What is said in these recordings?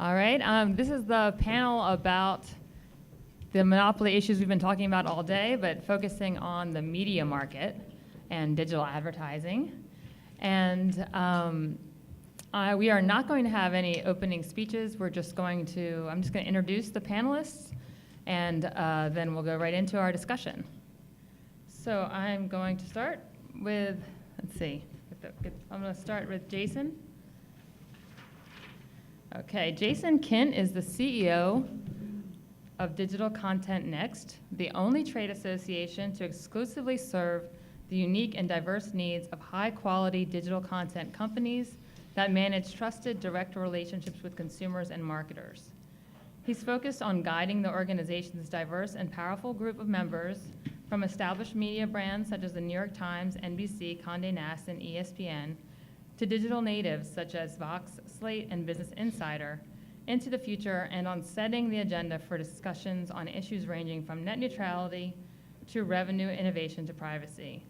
All right, this is the panel about the monopoly issues we've been talking about all day, but focusing on the media market and digital advertising. And we are not going to have any opening speeches. I'm just going to introduce the panelists, and then we'll go right into our discussion. So I'm going to start with, I'm going to start with Jason. Okay, Jason Kint is the CEO of Digital Content Next, the only trade association to exclusively serve the unique and diverse needs of high-quality digital content companies that manage trusted direct relationships with consumers and marketers. He's focused on guiding the organization's diverse and powerful group of members from established media brands such as the New York Times, NBC, Condé Nast, and ESPN, to digital natives such as Vox, Slate, and Business Insider, into the future, and on setting the agenda for discussions on issues ranging from net neutrality to revenue innovation to privacy.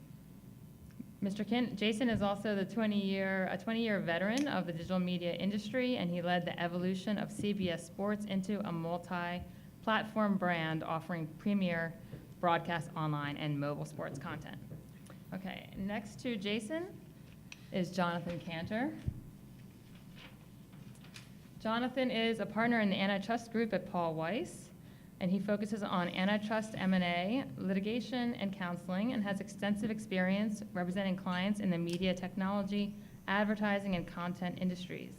Mr. Kint, Jason is also a 20-year veteran of the digital media industry, and he led the evolution of CBS Sports into a multi-platform brand offering premier broadcast online and mobile sports content. Okay, next to Jason is Jonathan Kanter. Jonathan is a partner in the antitrust group at Paul Weiss, and he focuses on antitrust M&A, litigation, and counseling, and has extensive experience representing clients in the media technology, advertising, and content industries.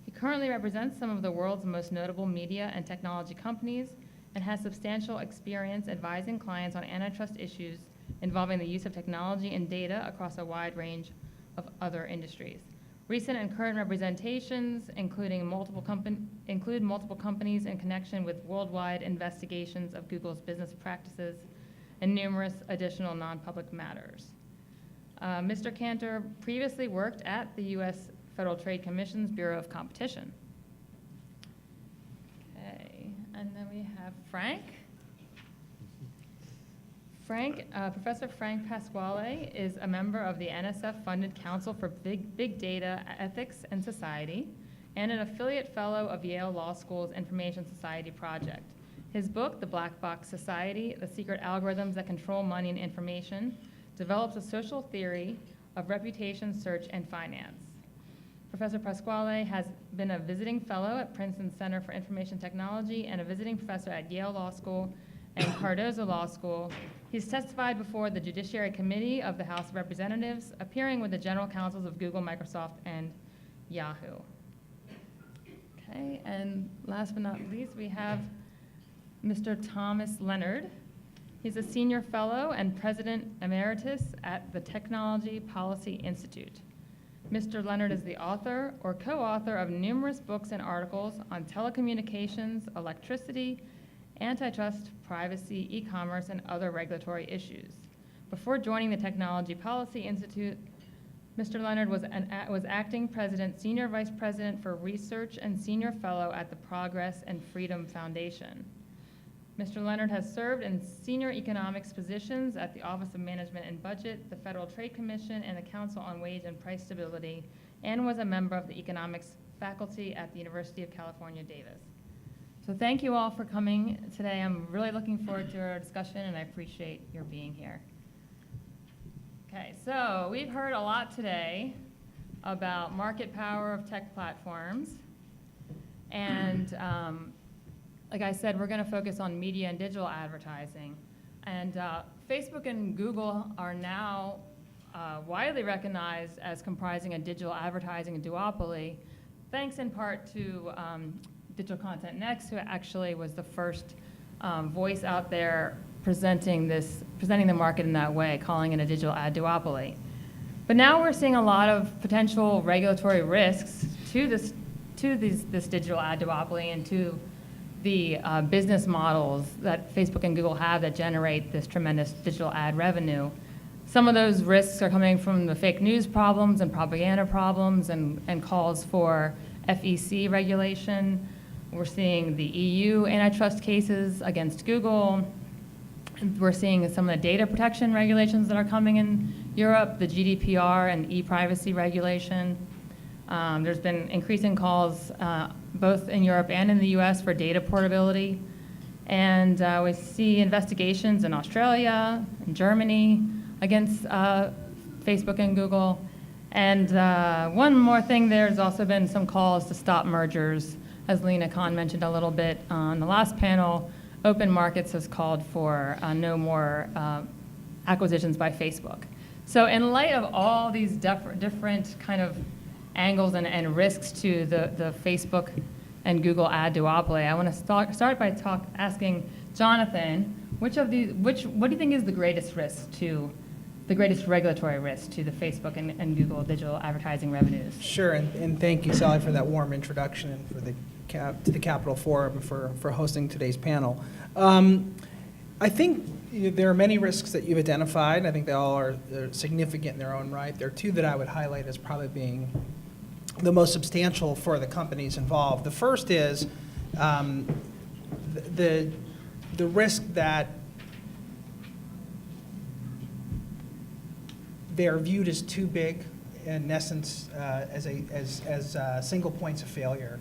He currently represents some of the world's most notable media and technology companies and has substantial experience advising clients on antitrust issues involving the use of technology and data across a wide range of other industries. Recent and current representations include multiple companies in connection with worldwide investigations of Google's business practices and numerous additional non-public matters. Mr. Kanter previously worked at the U.S. Federal Trade Commission's Bureau of Competition. Okay, and then we have Frank. Professor Frank Pasquale is a member of the NSF-funded Council for Big Data Ethics and Society and an affiliate fellow of Yale Law School's Information Society Project. His book, The Black Box Society, The Secret Algorithms That Control Money and Information, develops a social theory of reputation, search, and finance. Professor Pasquale has been a visiting fellow at Princeton Center for Information Technology and a visiting professor at Yale Law School and Cardozo Law School. He's testified before the Judiciary Committee of the House of Representatives, appearing with the general counsels of Google, Microsoft, and Yahoo. Okay, and last but not least, we have Mr. Thomas Leonard. He's a senior fellow and president emeritus at the Technology Policy Institute. Mr. Leonard is the author or co-author of numerous books and articles on telecommunications, electricity, antitrust, privacy, e-commerce, and other regulatory issues. Before joining the Technology Policy Institute, Mr. Leonard was acting president, senior vice president for research, and senior fellow at the Progress and Freedom Foundation. Mr. Leonard has served in senior economics positions at the Office of Management and Budget, the Federal Trade Commission, and the Council on Wage and Price Stability, and was a member of the economics faculty at the University of California, Davis. So thank you all for coming today. I'm really looking forward to our discussion, and I appreciate your being here. Okay, so we've heard a lot today about market power of tech platforms. And like I said, we're going to focus on media and digital advertising. And Facebook and Google are now widely recognized as comprising a digital advertising duopoly, thanks in part to Digital Content Next, who actually was the first voice out there presenting the market in that way, calling it a digital ad duopoly. But now we're seeing a lot of potential regulatory risks to this digital ad duopoly and to the business models that Facebook and Google have that generate this tremendous digital ad revenue. Some of those risks are coming from the fake news problems and propaganda problems and calls for FEC regulation. We're seeing the EU antitrust cases against Google. We're seeing some of the data protection regulations that are coming in Europe, the GDPR and e-privacy regulation. There's been increasing calls both in Europe and in the US for data portability. And we see investigations in Australia and Germany against Facebook and Google. And one more thing, there's also been some calls to stop mergers. As Lena Khan mentioned a little bit on the last panel, Open Markets has called for no more acquisitions by Facebook. So in light of all these different kind of angles and risks to the Facebook and Google ad duopoly, I want to start by asking Jonathan, what do you think is the greatest risk to the greatest regulatory risk to the Facebook and Google digital advertising revenues? Sure, and thank you, Sally, for that warm introduction and for to the Capitol Forum for hosting today's panel. I think there are many risks that you've identified. I think they all are significant in their own right. There are two that I would highlight as probably being the most substantial for the companies involved. The first is the risk that they are viewed as too big, in essence, as single points of failure.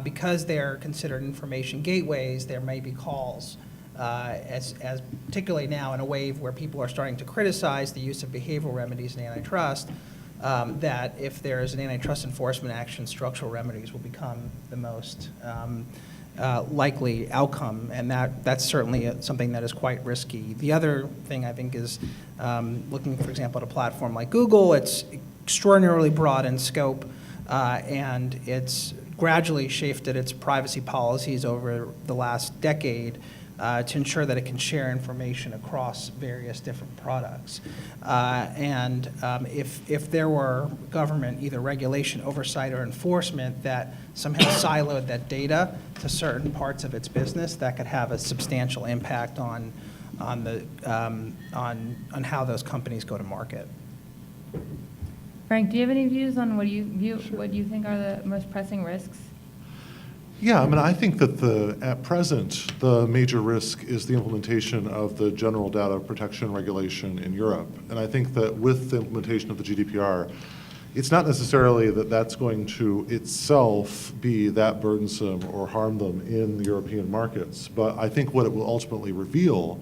Because they're considered information gateways, there may be calls, as particularly now in a wave where people are starting to criticize the use of behavioral remedies in antitrust, that if there's an antitrust enforcement action, structural remedies will become the most likely outcome, and that's certainly something that is quite risky. The other thing I think is looking, for example, at a platform like Google. It's extraordinarily broad in scope, and it's gradually shifted its privacy policies over the last decade to ensure that it can share information across various different products. If there were government, either regulation, oversight, or enforcement that somehow siloed that data to certain parts of its business, that could have a substantial impact on how those companies go to market. Frank, do you have any views on what you think are the most pressing risks? Yeah, I mean, I think that at present, the major risk is the implementation of the General Data Protection Regulation in Europe. And I think that with the implementation of the GDPR, it's not necessarily that that's going to itself be that burdensome or harm them in the European markets. But I think what it will ultimately reveal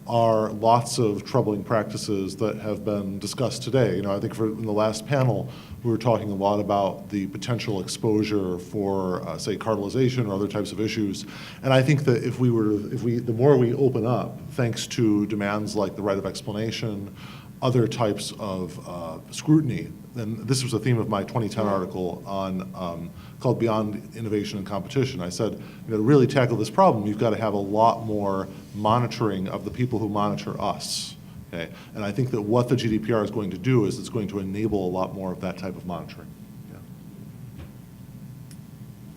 are lots of troubling practices that have been discussed today. You know, I think in the last panel, we were talking a lot about the potential exposure for, say, cartelization or other types of issues. And I think that the more we open up, thanks to demands like the right of explanation, other types of scrutiny, and this was a theme of my 2010 article on called Beyond Innovation and Competition. I said, to really tackle this problem, you've got to have a lot more monitoring of the people who monitor us. Okay? And I think that what the GDPR is going to do is it's going to enable a lot more of that type of monitoring. Yeah.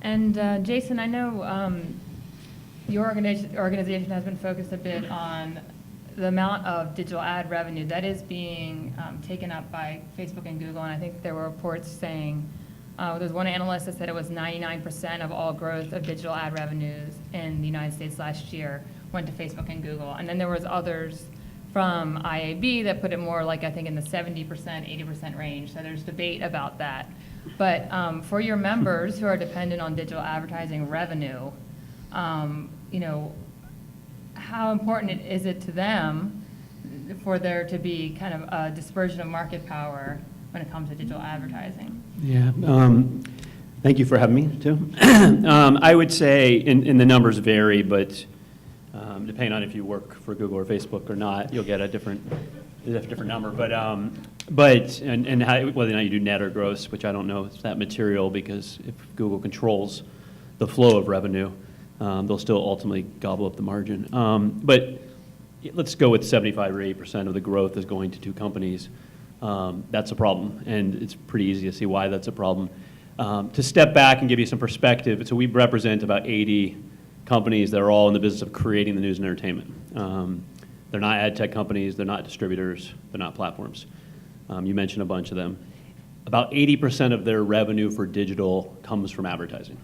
And Jason, I know your organization has been focused a bit on the amount of digital ad revenue that is being taken up by Facebook and Google, and I think there were reports saying, there's one analyst that said it was 99% of all growth of digital ad revenues in the United States last year went to Facebook and Google. And then there was others from IAB that put it more like, I think, in the 70%, 80% range. So there's debate about that. But for your members who are dependent on digital advertising revenue, how important is it to them for there to be kind of a dispersion of market power when it comes to digital advertising? Yeah, thank you for having me, too. I would say, and the numbers vary, but depending on if you work for Google or Facebook or not, you'll get a different number. But how, whether or not you do net or gross, which I don't know if that material, because if Google controls the flow of revenue, they'll still ultimately gobble up the margin. But let's go with 75 or 80% of the growth is going to two companies. That's a problem, and it's pretty easy to see why that's a problem. To step back and give you some perspective, so we represent about 80 companies that are all in the business of creating the news and entertainment. They're not ad tech companies, they're not distributors, they're not platforms. You mentioned a bunch of them. About 80% of their revenue for digital comes from advertising.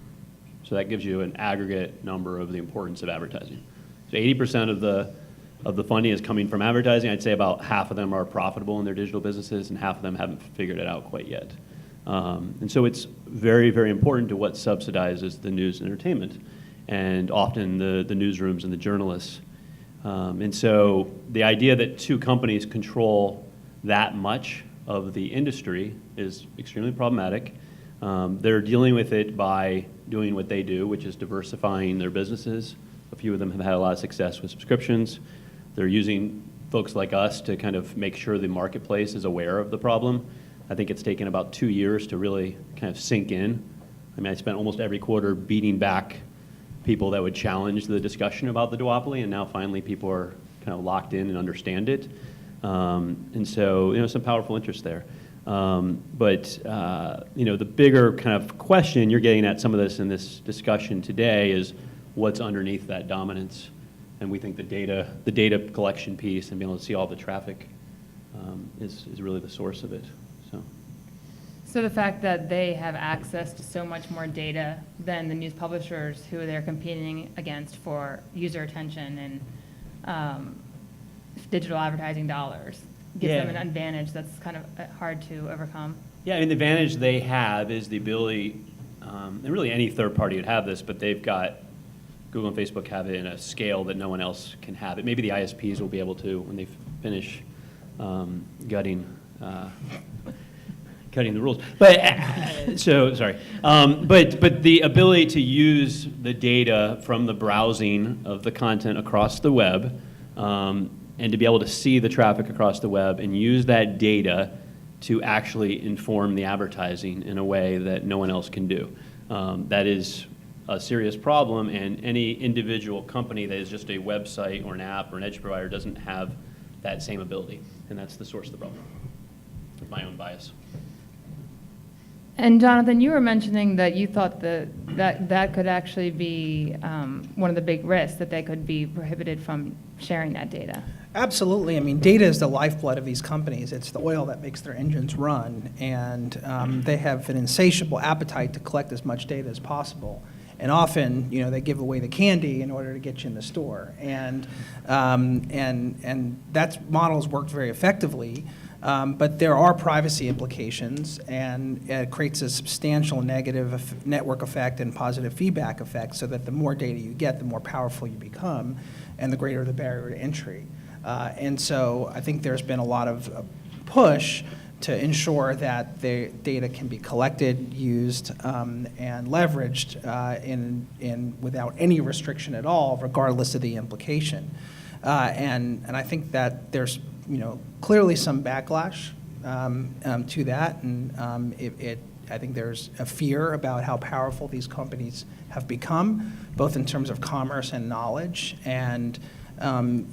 So that gives you an aggregate number of the importance of advertising. So 80% of the funding is coming from advertising. I'd say about half of them are profitable in their digital businesses, and half of them haven't figured it out quite yet. And so it's very, very important to what subsidizes the news and entertainment, and often the newsrooms and the journalists. And so the idea that two companies control that much of the industry is extremely problematic. They're dealing with it by doing what they do, which is diversifying their businesses. A few of them have had a lot of success with subscriptions. They're using folks like us to kind of make sure the marketplace is aware of the problem. I think it's taken about 2 years to really kind of sink in. I mean, I spent almost every quarter beating back people that would challenge the discussion about the duopoly, and now finally people are kind of locked in and understand it. And so, some powerful interest there. But the bigger kind of question, you're getting at some of this in this discussion today, is what's underneath that dominance. And we think the data collection piece and being able to see all the traffic is really the source of it. So the fact that they have access to so much more data than the news publishers who they're competing against for user attention and digital advertising dollars gives them an advantage that's kind of hard to overcome. Yeah, I mean, the advantage they have is the ability, and really any third party would have this, but they've got, Google and Facebook have it in a scale that no one else can have it. Maybe the ISPs will be able to when they finish gutting the rules. But but the ability to use the data from the browsing of the content across the web, and to be able to see the traffic across the web and use that data to actually inform the advertising in a way that no one else can do. That is a serious problem, and any individual company that is just a website or an app or an edge provider doesn't have that same ability, and that's the source of the problem, with my own bias. And Jonathan, you were mentioning that you thought that could actually be one of the big risks, that they could be prohibited from sharing that data. Absolutely. I mean, data is the lifeblood of these companies. It's the oil that makes their engines run, and they have an insatiable appetite to collect as much data as possible. And often, they give away the candy in order to get you in the store. And that model's worked very effectively. But there are privacy implications, and it creates a substantial negative network effect and positive feedback effect, so that the more data you get, the more powerful you become, and the greater the barrier to entry. And so I think there's been a lot of push to ensure that the data can be collected, used, and leveraged without any restriction at all, regardless of the implication. And I think that there's clearly some backlash to that, and I think there's a fear about how powerful these companies have become, both in terms of commerce and knowledge, and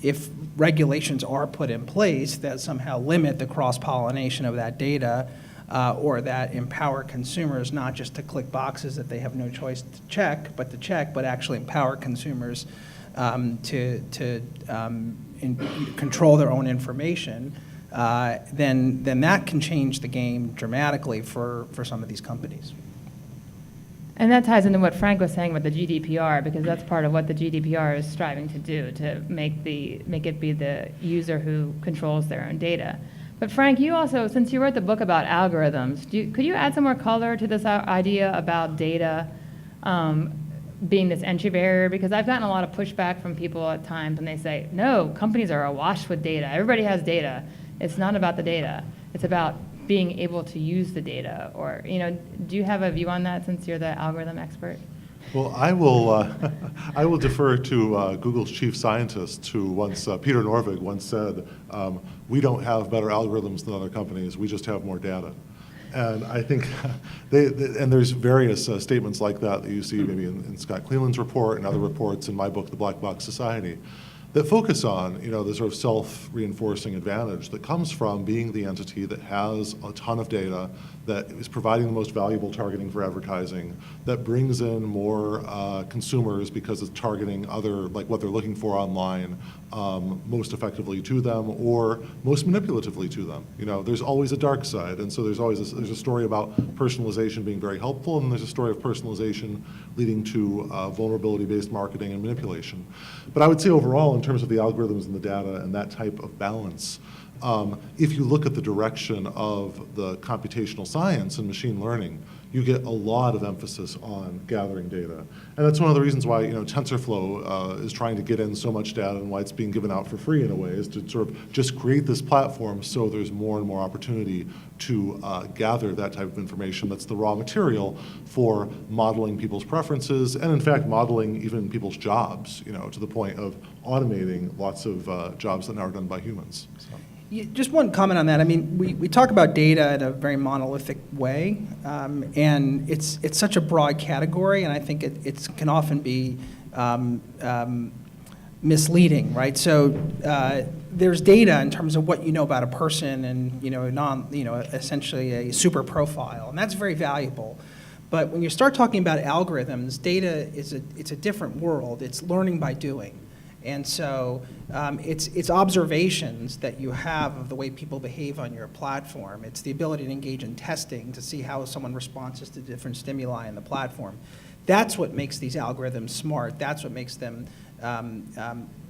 if regulations are put in place that somehow limit the cross-pollination of that data, or that empower consumers not just to click boxes that they have no choice to check, but actually empower consumers to control their own information, then that can change the game dramatically for some of these companies. And that ties into what Frank was saying about the GDPR, because that's part of what the GDPR is striving to do, to make it be the user who controls their own data. But Frank, you also, since you wrote the book about algorithms, could you add some more color to this idea about data being this entry barrier? Because I've gotten a lot of pushback from people at times, and they say, no, companies are awash with data. Everybody has data. It's not about the data. It's about being able to use the data. Or, do you have a view on that, since you're the algorithm expert? Well, I will defer to Google's chief scientist, who Peter Norvig once said, we don't have better algorithms than other companies, we just have more data. And I think, and there's various statements like that you see maybe in Scott Cleland's report and other reports in my book, The Black Box Society, that focus on the sort of self-reinforcing advantage that comes from being the entity that has a ton of data, that is providing the most valuable targeting for advertising, that brings in more consumers because it's targeting what they're looking for online most effectively to them, or most manipulatively to them. There's always a dark side, and so there's a story about personalization being very helpful, and there's a story of personalization leading to vulnerability-based marketing and manipulation. But I would say overall, in terms of the algorithms and the data and that type of balance, If you look at the direction of the computational science and machine learning, you get a lot of emphasis on gathering data. And that's one of the reasons why, TensorFlow is trying to get in so much data and why it's being given out for free in a way, is to sort of just create this platform so there's more and more opportunity to gather that type of information that's the raw material for modeling people's preferences and, in fact, modeling even people's jobs, to the point of automating lots of jobs that now are done by humans. So. Just one comment on that. I mean, we talk about data in a very monolithic way, and it's such a broad category, and I think it can often be misleading, right? So there's data in terms of what you know about a person, and essentially a super profile, and that's very valuable. But when you start talking about algorithms, data it's a different world. It's learning by doing. And so it's observations that you have of the way people behave on your platform. It's the ability to engage in testing to see how someone responds to different stimuli in the platform. That's what makes these algorithms smart. That's what makes them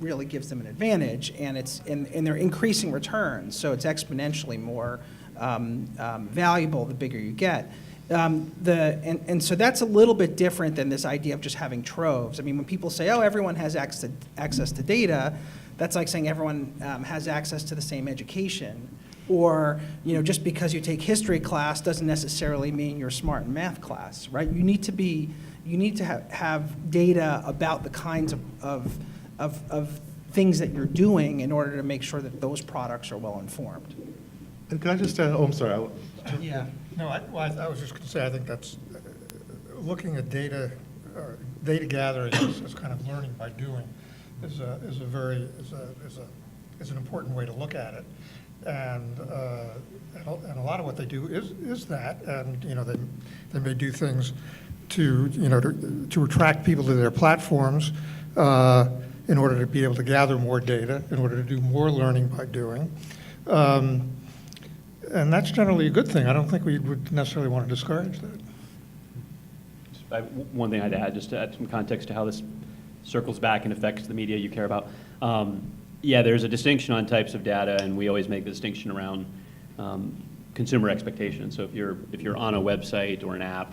really gives them an advantage, and they're increasing returns. So it's exponentially more valuable the bigger you get. And so that's a little bit different than this idea of just having troves. I mean, when people say, oh, everyone has access to data, that's like saying everyone has access to the same education. Or, just because you take history class doesn't necessarily mean you're smart in math class, right? You need to have data about the kinds of things that you're doing in order to make sure that those products are well informed. And can I just add, I'm sorry. Yeah. No, I was just going to say, I think that's, looking at data, or data gathering as kind of learning by doing is an important way to look at it. And a lot of what they do is that, and they may do things to attract people to their platforms in order to be able to gather more data, in order to do more learning by doing. And that's generally a good thing. I don't think we would necessarily want to discourage that. One thing I'd add, just to add some context to how this circles back and affects the media you care about. Yeah, there's a distinction on types of data, and we always make the distinction around consumer expectations. So if you're on a website or an app,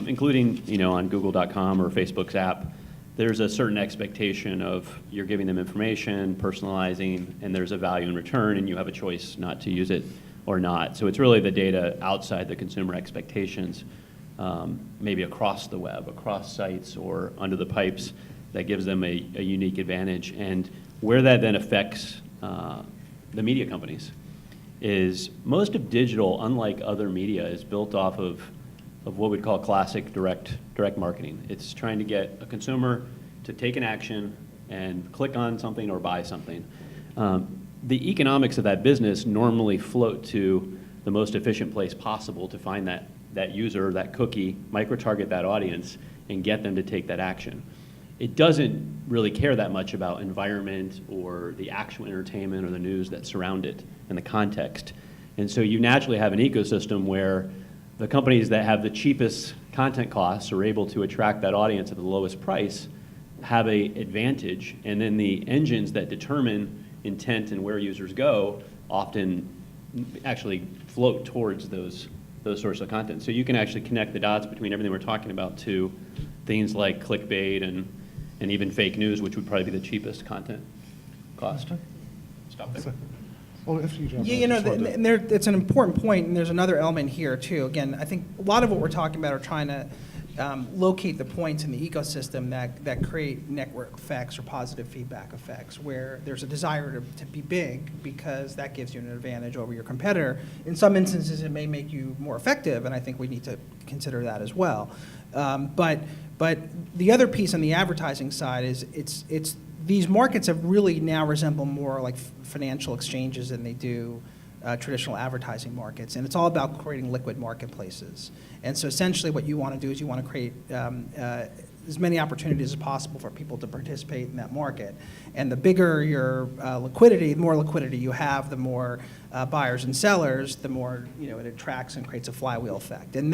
including on Google.com or Facebook's app, there's a certain expectation of you're giving them information, personalizing, and there's a value in return, and you have a choice not to use it or not. So it's really the data outside the consumer expectations, maybe across the web, across sites, or under the pipes, that gives them a unique advantage. And where that then affects the media companies is most of digital, unlike other media, is built off of what we'd call classic direct marketing. It's trying to get a consumer to take an action and click on something or buy something. The economics of that business normally float to the most efficient place possible to find that user, that cookie, micro-target that audience, and get them to take that action. It doesn't really care that much about environment or the actual entertainment or the news that surround it and the context. And so you naturally have an ecosystem where the companies that have the cheapest content costs are able to attract that audience at the lowest price, have an advantage, and then the engines that determine intent and where users go often actually float towards those sorts of content. So you can actually connect the dots between everything we're talking about to things like clickbait and even fake news, which would probably be the cheapest content cost. Stop there. Well, if you jump Yeah, in, I just wanted to- it's an important point, and there's another element here too. Again, I think a lot of what we're talking about are trying to locate the points in the ecosystem that create network effects or positive feedback effects, where there's a desire to be big because that gives you an advantage over your competitor. In some instances, it may make you more effective, and I think we need to consider that as well. But the other piece on the advertising side is it's these markets have really now resemble more like financial exchanges than they do traditional advertising markets, and it's all about creating liquid marketplaces. And so essentially what you want to do is you want to create as many opportunities as possible for people to participate in that market. And the bigger your liquidity, the more liquidity you have, the more buyers and sellers, the more it attracts and creates a flywheel effect. And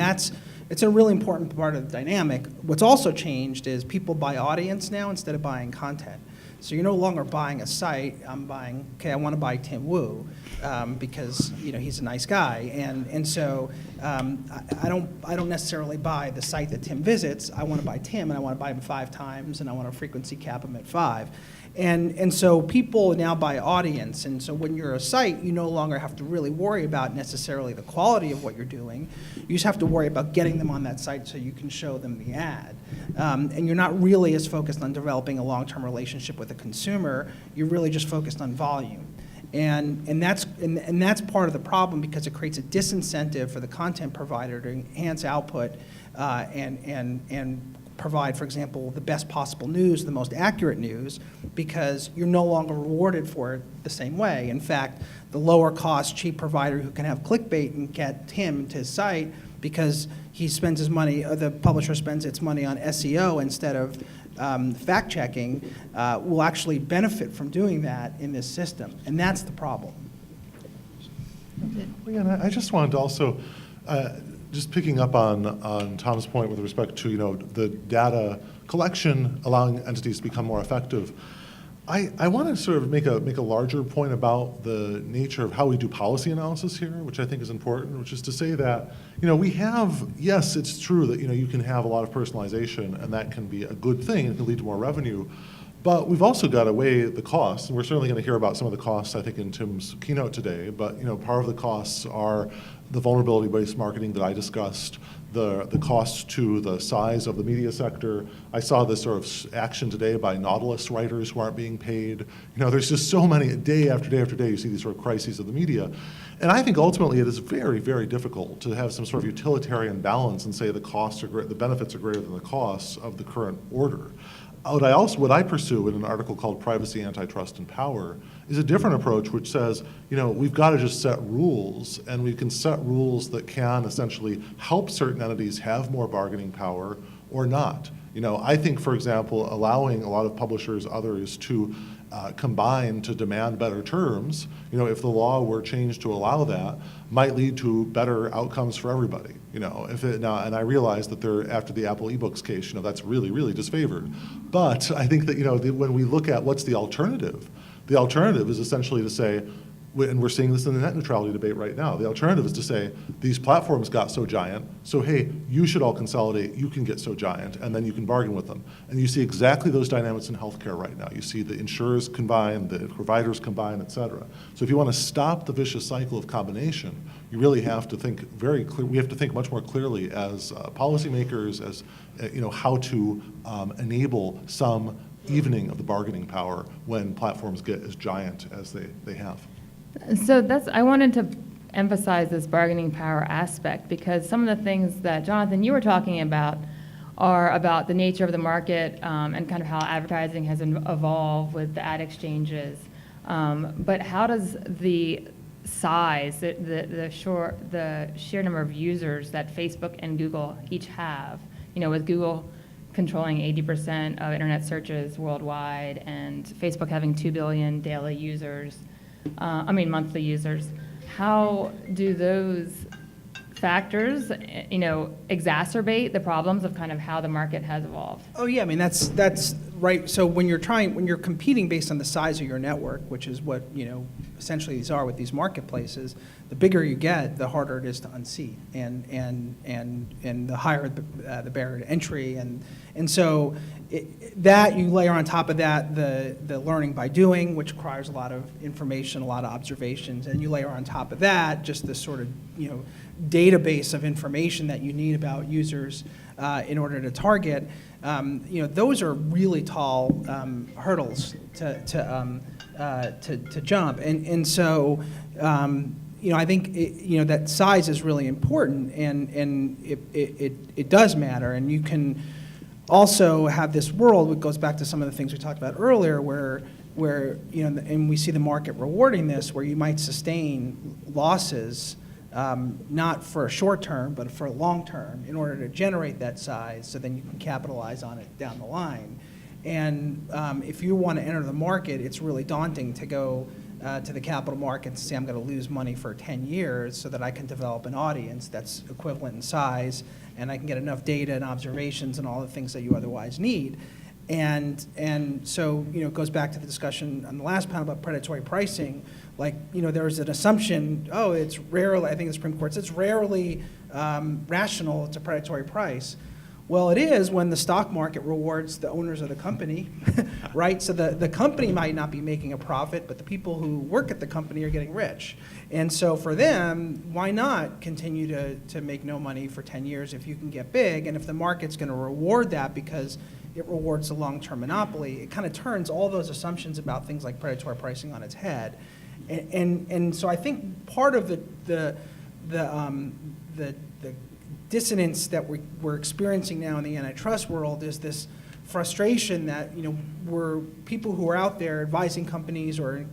it's a really important part of the dynamic. What's also changed is people buy audience now instead of buying content. So you're no longer buying a site. I'm buying, okay, I want to buy Tim Wu because he's a nice guy, and so I don't necessarily buy the site that Tim visits. I want to buy Tim, and I want to buy him 5 times, and I want to frequency cap him at 5. And so people now buy audience, and so when you're a site, you no longer have to really worry about necessarily the quality of what you're doing. You just have to worry about getting them on that site so you can show them the ad. And you're not really as focused on developing a long-term relationship with the consumer. You're really just focused on volume. And that's part of the problem, because it creates a disincentive for the content provider to enhance output and provide, for example, the best possible news, the most accurate news, because you're no longer rewarded for it the same way. In fact, the lower cost, cheap provider who can have clickbait and get him to his site because he spends his money, the publisher spends its money on SEO instead of fact checking, will actually benefit from doing that in this system. And that's the problem. Well, yeah, and I just wanted to also, just picking up on Tom's point with respect to the data collection allowing entities to become more effective. I want to sort of make a larger point about the nature of how we do policy analysis here, which I think is important, which is to say that we have, yes, it's true that you can have a lot of personalization, and that can be a good thing. It can lead to more revenue. But we've also got to weigh the costs, and we're certainly going to hear about some of the costs, I think, in Tim's keynote today. But part of the costs are the vulnerability-based marketing that I discussed, the cost to the size of the media sector. I saw this sort of action today by Nautilus writers who aren't being paid. There's just so many, day after day after day, you see these sort of crises of the media. And I think ultimately it is very, very difficult to have some sort of utilitarian balance and say the costs are the benefits are greater than the costs of the current order. What I pursue in an article called Privacy, Antitrust, and Power is a different approach, which says, we've got to just set rules, and we can set rules that can essentially help certain entities have more bargaining power or not. I think, for example, allowing a lot of publishers, others, to combine to demand better terms, if the law were changed to allow that, might lead to better outcomes for everybody. And I realize that after the Apple eBooks case, that's really, really disfavored. But I think that, when we look at what's the alternative is essentially to say, and we're seeing this in the net neutrality debate right now, the alternative is to say, these platforms got so giant, so hey, you should all consolidate, you can get so giant, and then you can bargain with them. And you see exactly those dynamics in healthcare right now. You see the insurers combine, the providers combine, et cetera. So if you want to stop the vicious cycle of combination, you really have to think we have to think much more clearly as policymakers, as how to enable some evening of the bargaining power when platforms get as giant as they have. So I wanted to emphasize this bargaining power aspect, because some of the things that, Jonathan, you were talking about are about the nature of the market and kind of how advertising has evolved with the ad exchanges. But how does the size, the sheer number of users that Facebook and Google each have, with Google controlling 80% of internet searches worldwide and Facebook having 2 billion daily users, monthly users, how do those factors, exacerbate the problems of kind of how the market has evolved? Oh yeah, that's right. So when you're competing based on the size of your network, which is what essentially these are with these marketplaces, the bigger you get, the harder it is to unseat, and the higher the barrier to entry, and so that you layer on top of that the learning by doing, which requires a lot of information, a lot of observations, and you layer on top of that just this sort of database of information that you need about users in order to target. Those are really tall hurdles to jump, and so I think that size is really important, and it does matter, and you can also have this world, which goes back to some of the things we talked about earlier, where and we see the market rewarding this, where you might sustain losses, not for a short term, but for a long term, in order to generate that size, so then you can capitalize on it down the line. And if you want to enter the market, it's really daunting to go to the capital markets and say, I'm going to lose money for 10 years so that I can develop an audience that's equivalent in size, and I can get enough data and observations and all the things that you otherwise need. And so, it goes back to the discussion on the last panel about predatory pricing. Like, there's an assumption, it's rarely, I think the Supreme Court says it's rarely rational to predatory price. Well, it is when the stock market rewards the owners of the company, right? So the company might not be making a profit, but the people who work at the company are getting rich. And so for them, why not continue to make no money for 10 years if you can get big? And if the market's going to reward that because it rewards the long-term monopoly, it kind of turns all those assumptions about things like predatory pricing on its head. And so I think part of the dissonance that we're experiencing now in the antitrust world is this frustration that we're people who are out there advising companies or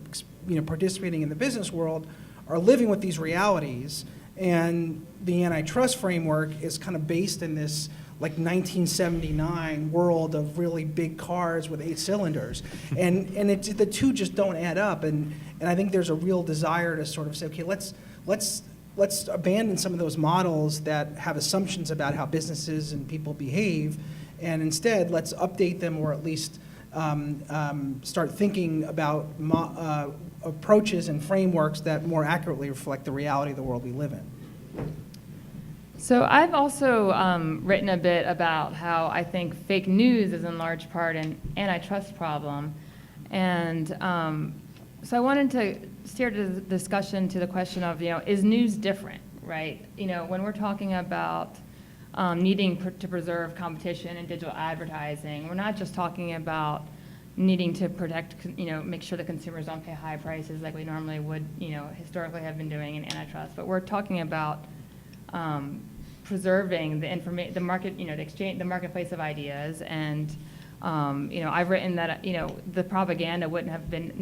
participating in the business world are living with these realities, and the antitrust framework is kind of based in this like 1979 world of really big cars with 8 cylinders, and the two just don't add up, and I think there's a real desire to sort of say, okay, let's abandon some of those models that have assumptions about how businesses and people behave, and instead let's update them, or at least start thinking about approaches and frameworks that more accurately reflect the reality of the world we live in. So I've also written a bit about how I think fake news is in large part an antitrust problem. And so I wanted to steer the discussion to the question of, is news different, right? When we're talking about needing to preserve competition in digital advertising, we're not just talking about needing to protect, make sure that consumers don't pay high prices like we normally would, historically have been doing in antitrust, but we're talking about preserving the market, the exchange, the marketplace of ideas. And I've written that the propaganda wouldn't have been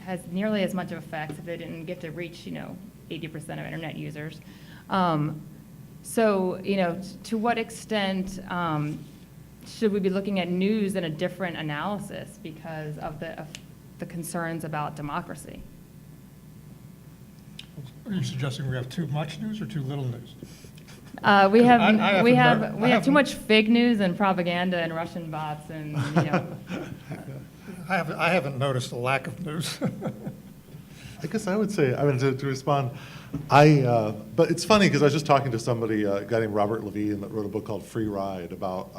has nearly as much of effect if they didn't get to reach 80% of internet users. So to what extent should we be looking at news in a different analysis because of the concerns about democracy? Are you suggesting we have too much news or too little news? We I have too much fake news and propaganda and Russian bots and I haven't noticed a lack of news. I guess I would say, to respond, but it's funny because I was just talking to somebody, a guy named Robert Levine that wrote a book called Free Ride about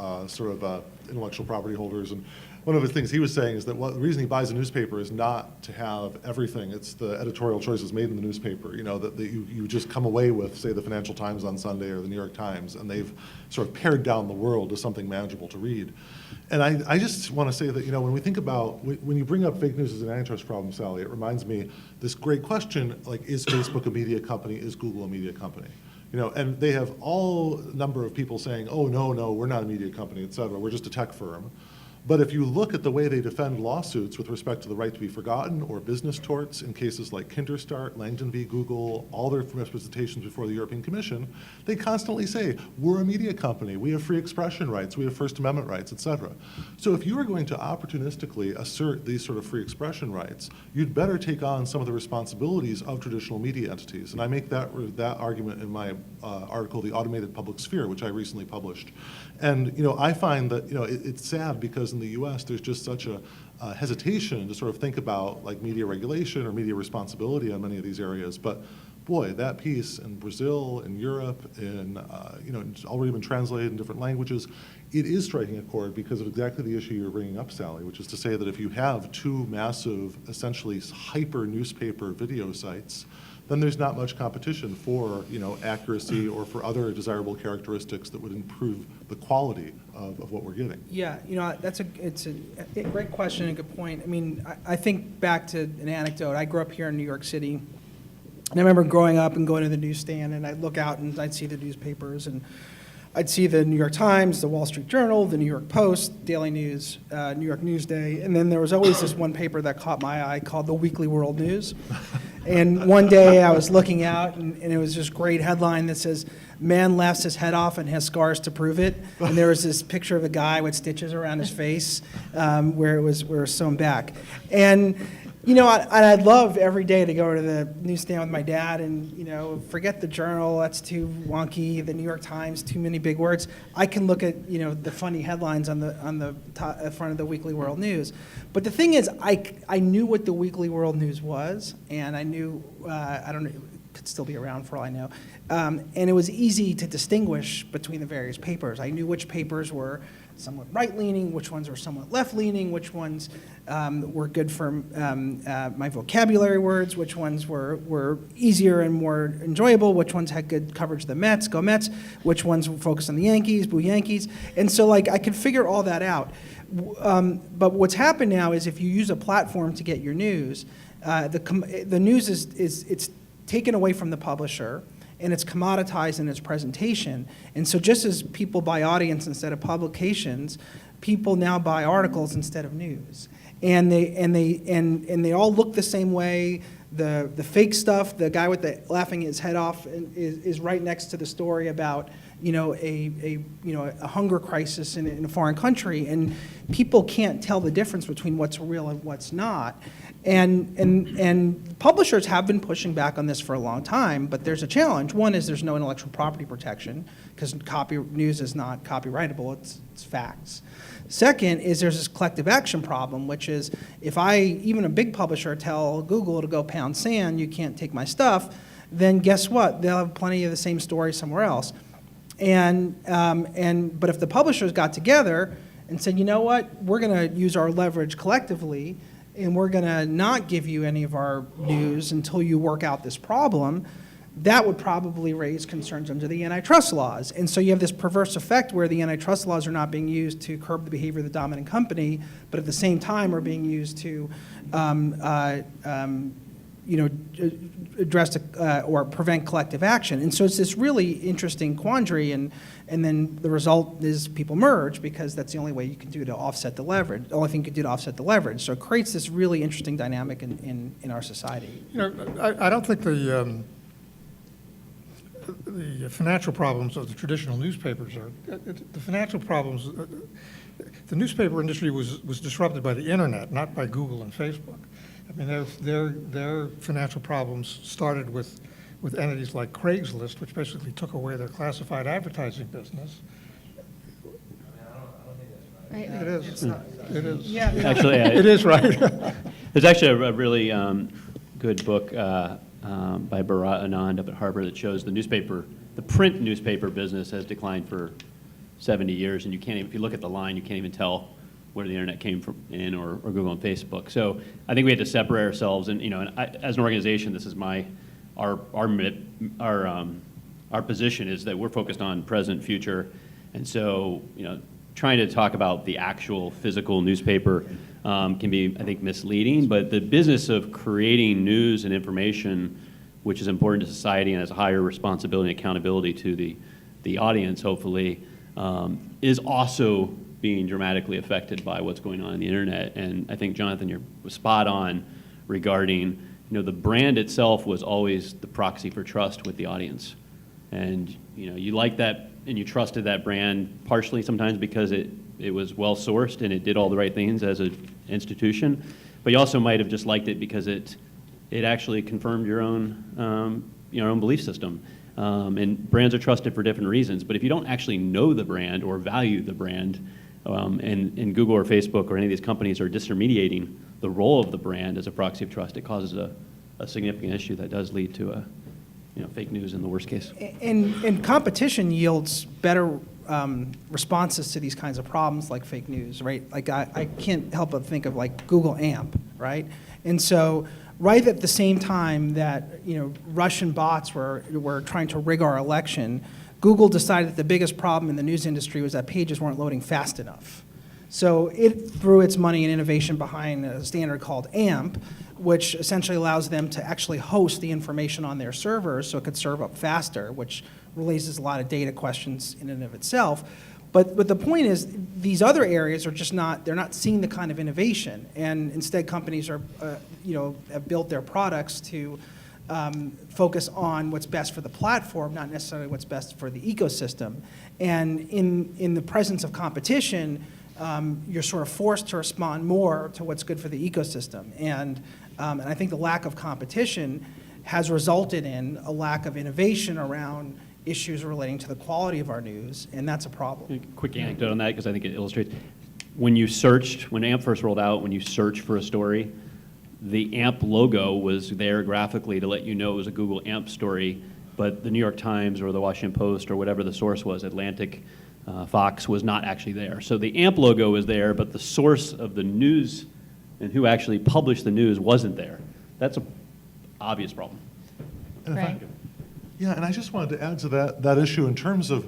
intellectual property holders. And one of the things he was saying is that the reason he buys a newspaper is not to have everything. It's the editorial choices made in the newspaper, that you just come away with, say, the Financial Times on Sunday or the New York Times, and they've sort of pared down the world to something manageable to read. And I just want to say that, when we think about, when you bring up fake news as an antitrust problem, Sally, it reminds me this great question, like, is Facebook a media company? Is Google a media company? And they have all number of people saying, oh, no, we're not a media company, et cetera. We're just a tech firm. But if you look at the way they defend lawsuits with respect to the right to be forgotten or business torts in cases like Kinderstart, Langdon v. Google, all their representations before the European Commission, they constantly say, we're a media company, we have free expression rights, we have First Amendment rights, et cetera. So if you are going to opportunistically assert these sort of free expression rights, you'd better take on some of the responsibilities of traditional media entities. And I make that argument in my article, The Automated Public Sphere, which I recently published. And I find that it's sad because in the U.S. there's just such a hesitation to sort of think about like media regulation or media responsibility on many of these areas. But boy, that piece in Brazil, in Europe, it's already been translated in different languages. It is striking a chord because of exactly the issue you're bringing up, Sally, which is to say that if you have two massive, essentially hyper newspaper video sites, then there's not much competition for accuracy or for other desirable characteristics that would improve the quality of what we're getting. Yeah, it's a great question and a good point. I mean, I think back to an anecdote. I grew up here in New York City, and I remember growing up and going to the newsstand, and I'd look out and I'd see the newspapers, and I'd see the New York Times, the Wall Street Journal, the New York Post, Daily News, New York Newsday, and then there was always this one paper that caught my eye called the Weekly World News. And one day I was looking out, and it was this great headline that says, "Man laughs his head off and has scars to prove it." And there was this picture of a guy with stitches around his face where it was sewn back. And You know, and I'd love every day to go to the newsstand with my dad and, you know, forget the Journal, that's too wonky, the New York Times, too many big words. I can look at, you know, the funny headlines on the front of the Weekly World News. But the thing is, I knew what the Weekly World News was, and I knew, I don't know, it could still be around for all I know. And it was easy to distinguish between the various papers. I knew which papers were somewhat right-leaning, which ones were somewhat left-leaning, which ones were good for my vocabulary words, which ones were easier and more enjoyable, which ones had good coverage of the Mets, go Mets, which ones were focused on the Yankees, boo Yankees. And so, like, I could figure all that out. But what's happened now is if you use a platform to get your news, the news it's taken away from the publisher, and it's commoditized in its presentation. And so just as people buy audience instead of publications, people now buy articles instead of news. And they all look the same way. The fake stuff, the guy with the laughing his head off is right next to the story about, you know, a hunger crisis in a foreign country, and people can't tell the difference between what's real and what's not. And publishers have been pushing back on this for a long time, but there's a challenge. One is there's no intellectual property protection because news is not copyrightable, it's facts. Second is there's this collective action problem, which is if even a big publisher, tell Google to go pound sand, you can't take my stuff, then guess what? They'll have plenty of the same story somewhere else. But if the publishers got together and said, you know what, we're going to use our leverage collectively, and we're going to not give you any of our news until you work out this problem, that would probably raise concerns under the antitrust laws. And so you have this perverse effect where the antitrust laws are not being used to curb the behavior of the dominant company, but at the same time are being used to address or prevent collective action. And so it's this really interesting quandary, and then the result is people merge because that's the only way you can do to offset the leverage, the only thing you can do to offset the leverage. So it creates this really interesting dynamic in our society. You know, I don't think the financial problems of the traditional newspapers are, the financial problems, the newspaper industry was disrupted by the internet, not by Google and Facebook. I mean, their financial problems started with entities like Craigslist, which basically took away their classified advertising business. Right. It is. It is. Yeah. Actually, It is right. there's actually a really good book by Bharat Anand up at Harvard that shows the print newspaper business has declined for 70 years, and you can't even, if you look at the line, you can't even tell where the internet came from in or Google and Facebook. So I think we had to separate ourselves, and as an organization, this is our position is that we're focused on present, future, and so trying to talk about the actual physical newspaper can be, I think, misleading, but the business of creating news and information, which is important to society and has a higher responsibility and accountability to the audience, hopefully, is also being dramatically affected by what's going on in the internet. And I think, Jonathan, you're spot on regarding, the brand itself was always the proxy for trust with the audience. And, you like that and you trusted that brand partially sometimes because it was well-sourced and it did all the right things as an institution. But you also might have just liked it because it actually confirmed your own belief system. And brands are trusted for different reasons. But if you don't actually know the brand or value the brand, and Google or Facebook or any of these companies are disintermediating the role of the brand as a proxy of trust, it causes a significant issue that does lead to fake news in the worst case. And competition yields better responses to these kinds of problems like fake news, right? Like I can't help but think of like Google AMP, right? And so right at the same time that Russian bots were trying to rig our election, Google decided that the biggest problem in the news industry was that pages weren't loading fast enough. So it threw its money and innovation behind a standard called AMP, which essentially allows them to actually host the information on their servers so it could serve up faster, which raises a lot of data questions in and of itself. But the point is, these other areas are just they're not seeing the kind of innovation, and instead companies are, have built their products to focus on what's best for the platform, not necessarily what's best for the ecosystem. And in the presence of competition, you're sort of forced to respond more to what's good for the ecosystem. And And I think the lack of competition has resulted in a lack of innovation around issues relating to the quality of our news, and that's a problem. Quick anecdote on that, because I think it illustrates. When you searched, when AMP first rolled out, when you searched for a story, the AMP logo was there graphically to let you know it was a Google AMP story, but the New York Times or the Washington Post or whatever the source was, Atlantic, Fox, was not actually there. So the AMP logo was there, but the source of the news and who actually published the news wasn't there. That's an obvious problem. And if I- Frank? Yeah, and I just wanted to add to that issue in terms of,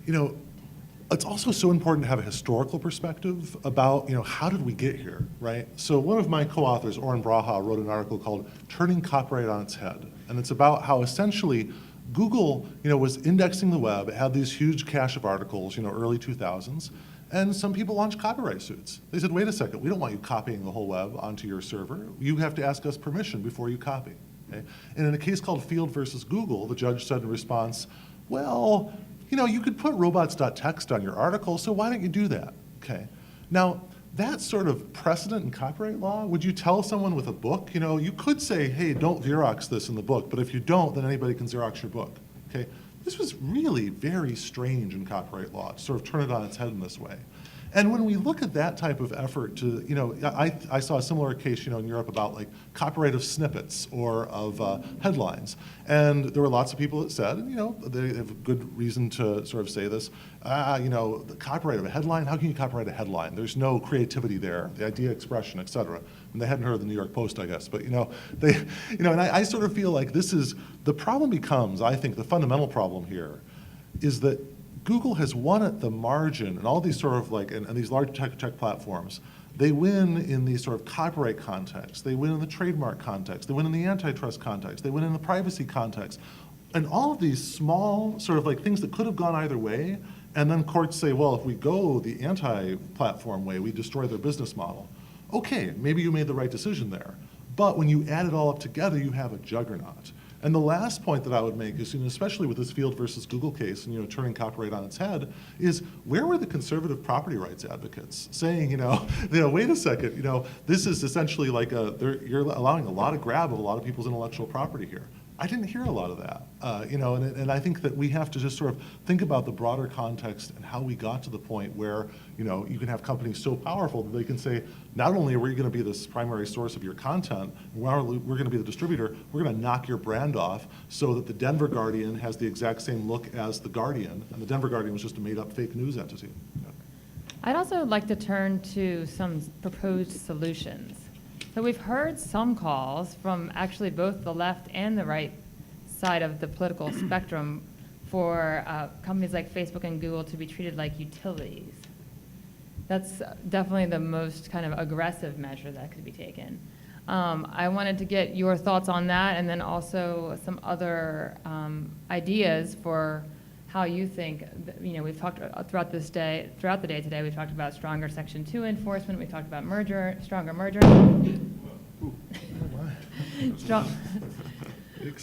it's also so important to have a historical perspective about, how did we get here, right? So one of my co-authors, Oren Braha, wrote an article called Turning Copyright on Its Head. And it's about how essentially Google, was indexing the web. It had these huge cache of articles, early 2000s. And some people launched copyright suits. They said, wait a second, we don't want you copying the whole web onto your server. You have to ask us permission before you copy. Okay? And in a case called Field versus Google, the judge said in response, well, you could put robots.txt on your article, so why don't you do that? Okay. Now, that sort of precedent in copyright law, would you tell someone with a book, you could say, hey, don't Xerox this in the book, but if you don't, then anybody can Xerox your book. Okay. This was really very strange in copyright law to sort of turn it on its head in this way. And when we look at that type of effort to, I saw a similar case, in Europe about like copyright of snippets or of headlines. And there were lots of people that said, and, they have good reason to sort of say this, the copyright of a headline, how can you copyright a headline? There's no creativity there, the idea, expression, et cetera. And they hadn't heard of the New York Post, I guess, but, and I sort of feel like the problem becomes, I think the fundamental problem here is that Google has won at the margin, and all these sort of and these large tech platforms, they win in these sort of copyright contexts, they win in the trademark context, they win in the antitrust context, they win in the privacy context. And all of these small sort of things that could have gone either way, and then courts say, well, if we go the anti-platform way, we destroy their business model. Okay, maybe you made the right decision there. But when you add it all up together, you have a juggernaut. And the last point that I would make is, especially with this Field versus Google case and, turning copyright on its head, is where were the conservative property rights advocates saying, wait a second, this is essentially you're allowing a lot of grab of a lot of people's intellectual property here. I didn't hear a lot of that, and I think that we have to just sort of think about the broader context and how we got to the point where, you can have companies so powerful that they can say, not only are we going to be this primary source of your content, we're going to be the distributor, we're going to knock your brand off so that the Denver Guardian has the exact same look as the Guardian, and the Denver Guardian was just a made-up fake news entity. I'd also like to turn to some proposed solutions. So we've heard some calls from actually both the left and the right side of the political spectrum for companies like Facebook and Google to be treated like utilities. That's definitely the most kind of aggressive measure that could be taken. I wanted to get your thoughts on that, and then also some other ideas for how you think, we've talked throughout the day today, we've talked about stronger Section 2 enforcement, we've talked about stronger merger.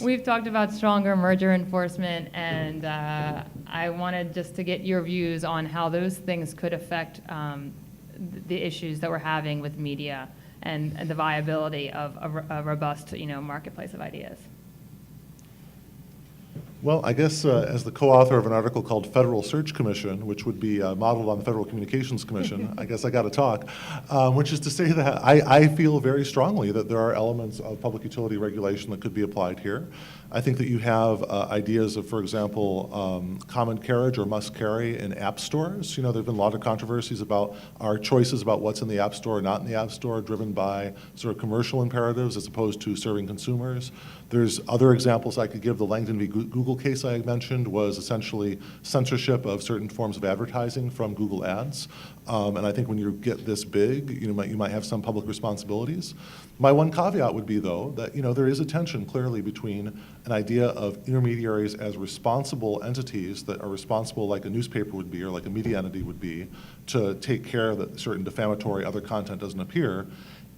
We've talked about stronger merger enforcement, and I wanted just to get your views on how those things could affect the issues that we're having with media and the viability of a robust, marketplace of ideas. Well, I guess as the co-author of an article called Federal Search Commission, which would be modeled on the Federal Communications Commission, I guess I got to talk, which is to say that I feel very strongly that there are elements of public utility regulation that could be applied here. I think that you have ideas of, for example, common carriage or must carry in app stores. There have been a lot of controversies about our choices about what's in the app store or not in the app store, driven by sort of commercial imperatives as opposed to serving consumers. There's other examples I could give. The Langdon v. Google case I mentioned was essentially censorship of certain forms of advertising from Google Ads. And I think when you get this big, you might have some public responsibilities. My one caveat would be, though, that there is a tension clearly between an idea of intermediaries as responsible entities that are responsible like a newspaper would be or like a media entity would be to take care that certain defamatory other content doesn't appear,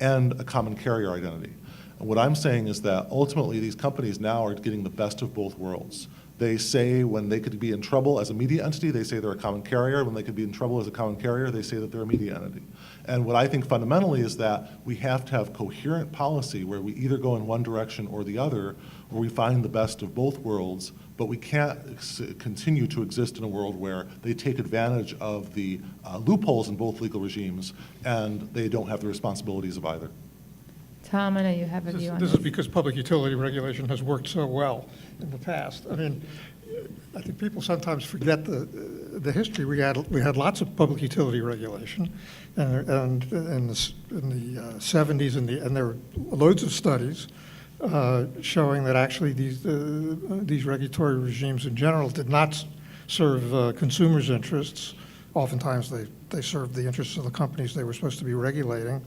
and a common carrier identity. And what I'm saying is that ultimately these companies now are getting the best of both worlds. They say when they could be in trouble as a media entity, they say they're a common carrier. When they could be in trouble as a common carrier, they say that they're a media entity. And what I think fundamentally is that we have to have coherent policy where we either go in one direction or the other, where we find the best of both worlds, but we can't continue to exist in a world where they take advantage of the loopholes in both legal regimes and they don't have the responsibilities of either. Tom, I know you have a view on This this. is because public utility regulation has worked so well in the past. I mean, I think people sometimes forget the history. We had lots of public utility regulation, and in the 70s, and there were loads of studies showing that actually these regulatory regimes in general did not serve consumers' interests. Oftentimes, they served the interests of the companies they were supposed to be regulating.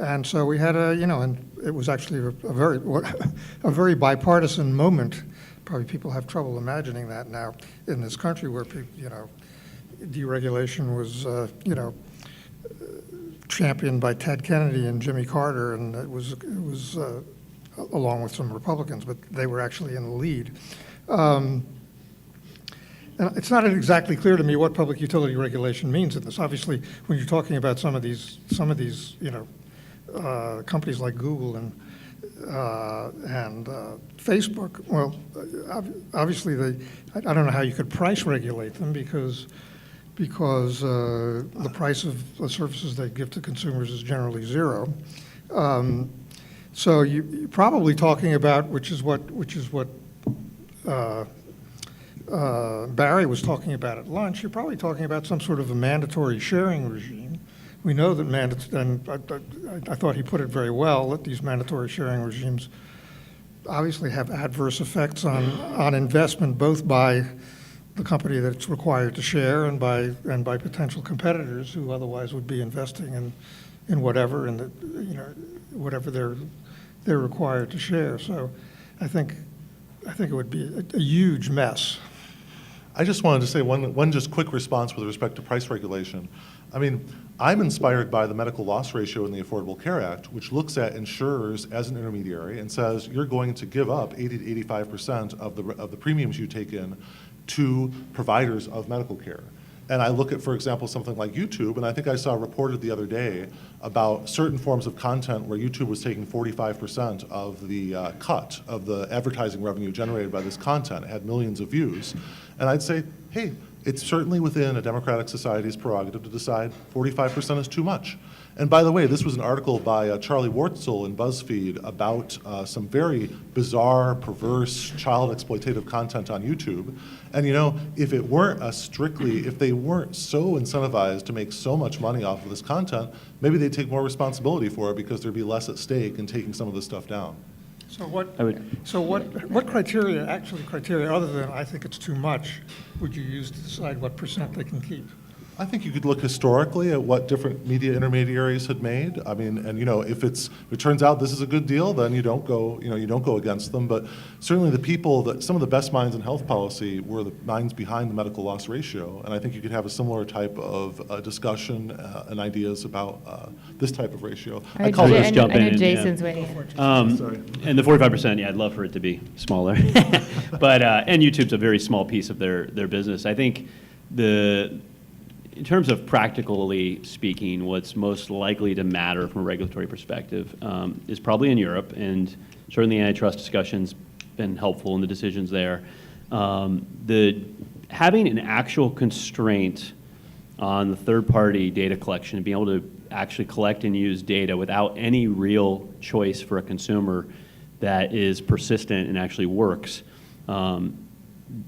And so we had and it was actually a very bipartisan moment. Probably people have trouble imagining that now in this country where deregulation was, championed by Ted Kennedy and Jimmy Carter, and it was along with some Republicans, but they were actually in the lead. And it's not exactly clear to me what public utility regulation means in this. Obviously, when you're talking about some of these, companies like Google and Facebook, well, obviously I don't know how you could price regulate them because the price of the services they give to consumers is generally zero. So you're probably talking about, which is what Barry was talking about at lunch. You're probably talking about some sort of a mandatory sharing regime. We know that and I thought he put it very well, that these mandatory sharing regimes obviously have adverse effects on investment, both by the company that it's required to share and by potential competitors who otherwise would be investing in whatever whatever they're required to share. So I think it would be a huge mess. I just wanted to say one just quick response with respect to price regulation. I mean, I'm inspired by the medical loss ratio in the Affordable Care Act, which looks at insurers as an intermediary and says you're going to give up 80 to 85% of the premiums you take in to providers of medical care. And I look at, for example, something like YouTube, and I think I saw reported the other day about certain forms of content where YouTube was taking 45% of the cut of the advertising revenue generated by this content. It had millions of views. And I'd say, hey, it's certainly within a democratic society's prerogative to decide 45% is too much. And by the way, this was an article by Charlie Wartzel in BuzzFeed about some very bizarre, perverse, child exploitative content on YouTube. And if it weren't if they weren't so incentivized to make so much money off of this content, maybe they'd take more responsibility for it because there'd be less at stake in taking some of this stuff down. So what criteria other than I think it's too much would you use to decide what percent they can keep? I think you could look historically at what different media intermediaries had made. I mean, and if it turns out this is a good deal, then you don't go against them. But certainly some of the best minds in health policy were the minds behind the medical loss ratio. And I think you could have a similar type of discussion and ideas about this type of ratio. All right, call Jay, this jump I know in, Jason's yeah. waiting. in. Sorry. And the 45%, yeah, I'd love for it to be smaller. But, and YouTube's a very small piece of their business. I think in terms of practically speaking, what's most likely to matter from a regulatory perspective is probably in Europe, and certainly antitrust discussions been helpful in the decisions there. Having an actual constraint on the third-party data collection and being able to actually collect and use data without any real choice for a consumer that is persistent and actually works,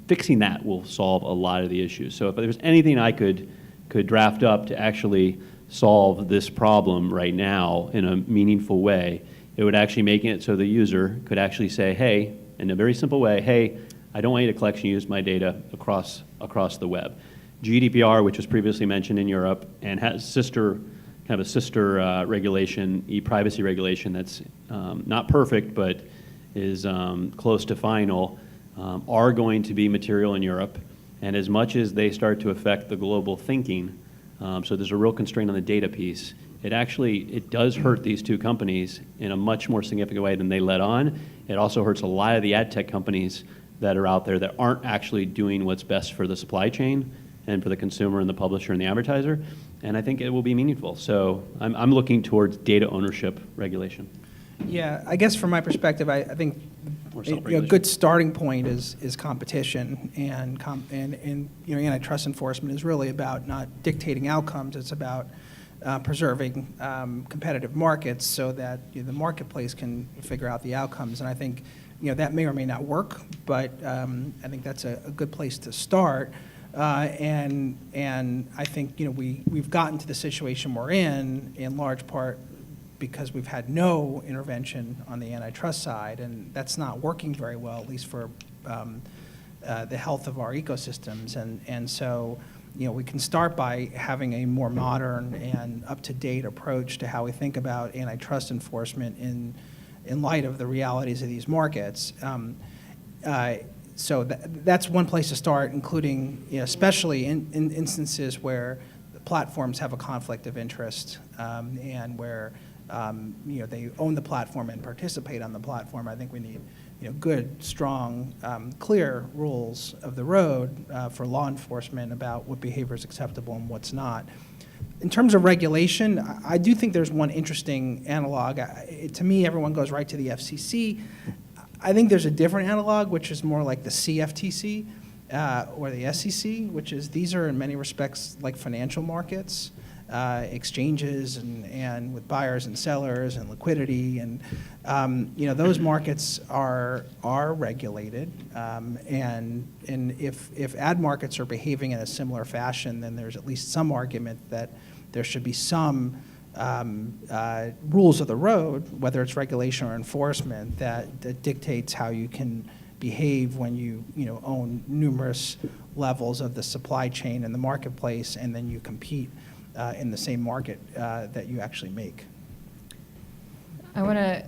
fixing that will solve a lot of the issues. So if there's anything I could draft up to actually solve this problem right now in a meaningful way, it would actually make it so the user could actually say, hey, in a very simple way, hey, I don't want you to collect and use my data across the web. GDPR, which was previously mentioned in Europe, and has a sister regulation, e-privacy regulation that's not perfect, but is close to final, are going to be material in Europe. And as much as they start to affect the global thinking, so there's a real constraint on the data piece, it does hurt these two companies in a much more significant way than they let on. It also hurts a lot of the ad tech companies that are out there that aren't actually doing what's best for the supply chain and for the consumer and the publisher and the advertiser. And I think it will be meaningful. So I'm looking towards data ownership regulation. Yeah, I guess from my perspective, I think Or a self-regulation. good starting point is competition, and antitrust enforcement is really about not dictating outcomes. It's about preserving competitive markets so that the marketplace can figure out the outcomes. And I think that may or may not work, but I think that's a good place to start. And I think we've gotten to the situation we're in large part because we've had no intervention on the antitrust side, and that's not working very well, at least for the health of our ecosystems. And so, we can start by having a more modern and up-to-date approach to how we think about antitrust enforcement in light of the realities of these markets. So that's one place to start, including, especially in instances where the platforms have a conflict of interest and where they own the platform and participate on the platform. I think we need good, strong, clear rules of the road for law enforcement about what behavior is acceptable and what's not. In terms of regulation, I do think there's one interesting analog. To me, everyone goes right to the FCC. I think there's a different analog, which is more like the CFTC or the SEC, which is these are in many respects like financial markets. Exchanges and with buyers and sellers and liquidity, and those markets are regulated, and if ad markets are behaving in a similar fashion, then there's at least some argument that there should be some rules of the road, whether it's regulation or enforcement, that dictates how you can behave when you own numerous levels of the supply chain and the marketplace, and then you compete in the same market that you actually make. I want to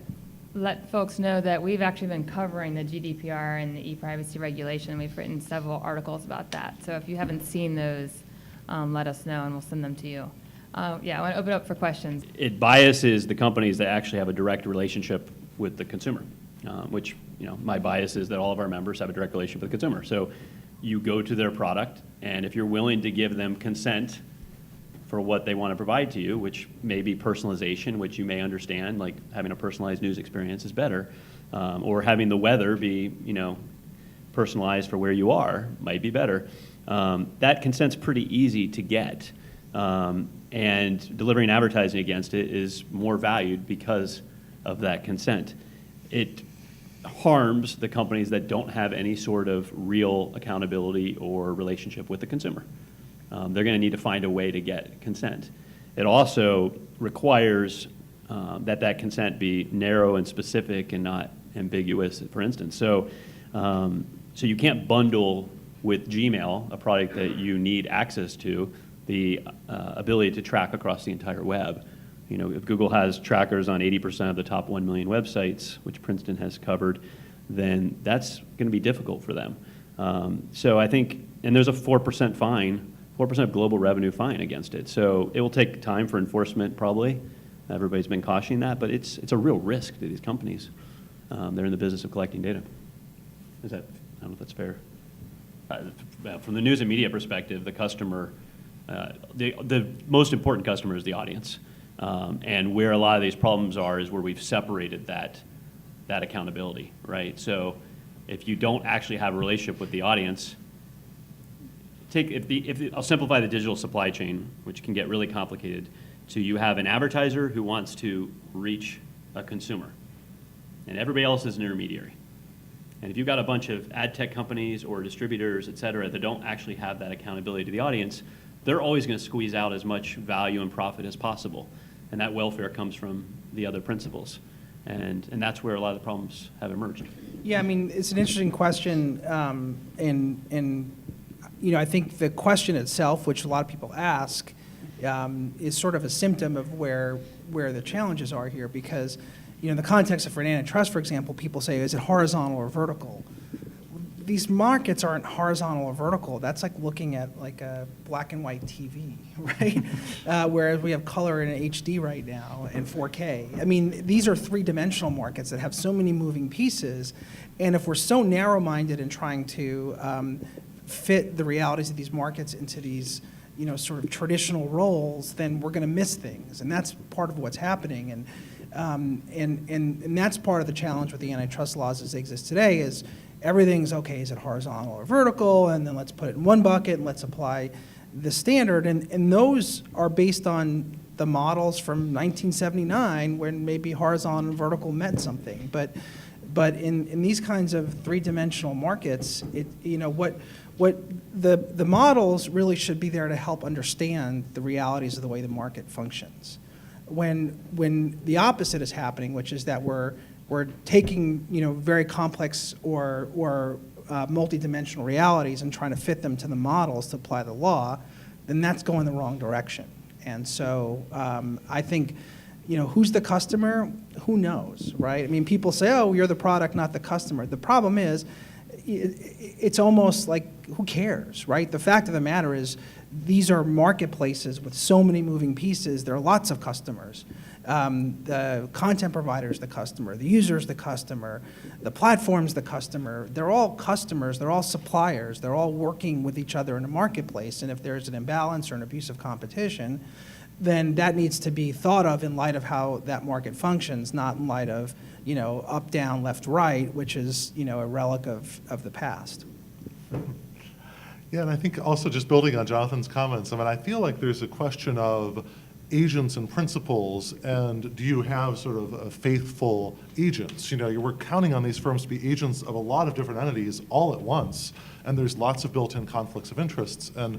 let folks know that we've actually been covering the GDPR and the e-privacy regulation. We've written several articles about that. So if you haven't seen those, let us know and we'll send them to you. I want to open up for questions. It biases the companies that actually have a direct relationship with the consumer, which, my bias is that all of our members have a direct relationship with the consumer. So you go to their product, and if you're willing to give them consent for what they want to provide to you, which may be personalization, which you may understand, like having a personalized news experience is better, or having the weather be, personalized for where you are might be better. That consent's pretty easy to get, and delivering advertising against it is more valued because of that consent. It harms the companies that don't have any sort of real accountability or relationship with the consumer. They're going to need to find a way to get consent. It also requires that consent be narrow and specific and not ambiguous, for instance. So you can't bundle with Gmail, a product that you need access to, the ability to track across the entire web. If Google has trackers on 80% of the top 1 million websites, which Princeton has covered, then that's going to be difficult for them. So I think, and there's a 4% fine, 4% of global revenue fine against it. So it will take time for enforcement, probably. Everybody's been cautioning that, but it's a real risk to these companies. They're in the business of collecting data. I don't know if that's fair. From the news and media perspective, the customer, the most important customer is the audience. And where a lot of these problems are is where we've separated that accountability, right? So if you don't actually have a relationship with the audience, I'll simplify the digital supply chain, which can get really complicated. So you have an advertiser who wants to reach a consumer, and everybody else is an intermediary. And if you've got a bunch of ad tech companies or distributors, et cetera, that don't actually have that accountability to the audience, they're always going to squeeze out as much value and profit as possible. And that welfare comes from the other principles. And that's where a lot of the problems have emerged. Yeah, I mean, it's an interesting question, and I think the question itself, which a lot of people ask, is sort of a symptom of where the challenges are here, because in the context of antitrust, for example, people say, is it horizontal or vertical? these markets aren't horizontal or vertical. That's like looking at like a black and white TV, right? Whereas we have color in HD right now and 4K. I mean, these are three-dimensional markets that have so many moving pieces. And if we're so narrow-minded in trying to fit the realities of these markets into these, you know, sort of traditional roles, then we're going to miss things. And that's part of what's happening. And that's part of the challenge with the antitrust laws as they exist today is everything's okay, is it horizontal or vertical? And then let's put it in one bucket and let's apply the standard. And those are based on the models from 1979 when maybe horizontal and vertical meant something. But in these kinds of three-dimensional markets, you know, what the models really should be there to help understand the realities of the way the market functions. When the opposite is happening, which is that we're taking, you know, very complex or multidimensional realities and trying to fit them to the models to apply the law, then that's going the wrong direction. And so I think, you know, who's the customer? Who knows, right? I mean, people say, oh, you're the product, not the customer. The problem is, it's almost like, who cares, right? The fact of the matter is, these are marketplaces with so many moving pieces. There are lots of customers. The content provider's the customer, the user's the customer, the platform's the customer. They're all customers, they're all suppliers, they're all working with each other in a marketplace. And if there's an imbalance or an abuse of competition, then that needs to be thought of in light of how that market functions, not in light of, you know, up, down, left, right, which is, you know, a relic of the past. Yeah, and I think also just building on Jonathan's comments, I mean, I feel like there's a question of agents and principals, and do you have sort of faithful agents? You know, we're counting on these firms to be agents of a lot of different entities all at once, and there's lots of built-in conflicts of interests. And,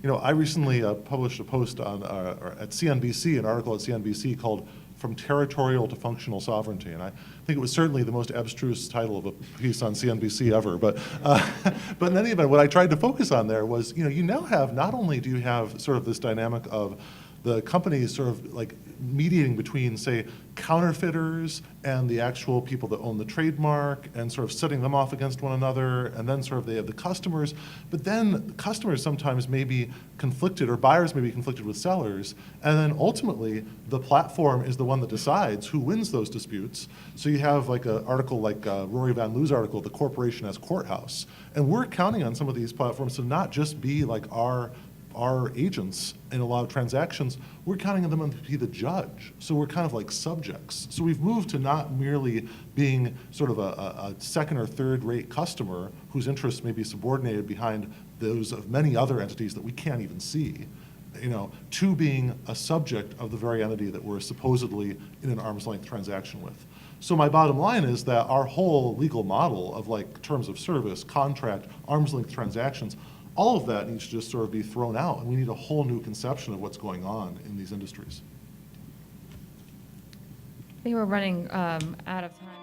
you know, I recently published a post on at CNBC, an article at CNBC called From Territorial to Functional Sovereignty. And I think it was certainly the most abstruse title of a piece on CNBC ever. But in any event, what I tried to focus on there was, you know, you now have, not only do you have sort of this dynamic of the companies sort of like mediating between, say, counterfeiters and the actual people that own the trademark and sort of setting them off against one another, and then sort of they have the customers, but then customers sometimes may be conflicted, or buyers may be conflicted with sellers, and then ultimately the platform is the one that decides who wins those disputes. So you have like an article like Rory Van Loo's article, The Corporation as Courthouse, and we're counting on some of these platforms to not just be like our agents in a lot of transactions, we're counting on them to be the judge. So we're kind of like subjects. So we've moved to not merely being sort of a second or third rate customer whose interests may be subordinated behind those of many other entities that we can't even see, you know, to being a subject of the very entity that we're supposedly in an arm's length transaction with. So my bottom line is that our whole legal model of like terms of service, contract, arm's length transactions, all of that needs to just sort of be thrown out, and we need a whole new conception of what's going on in these industries. I think we're running out of time.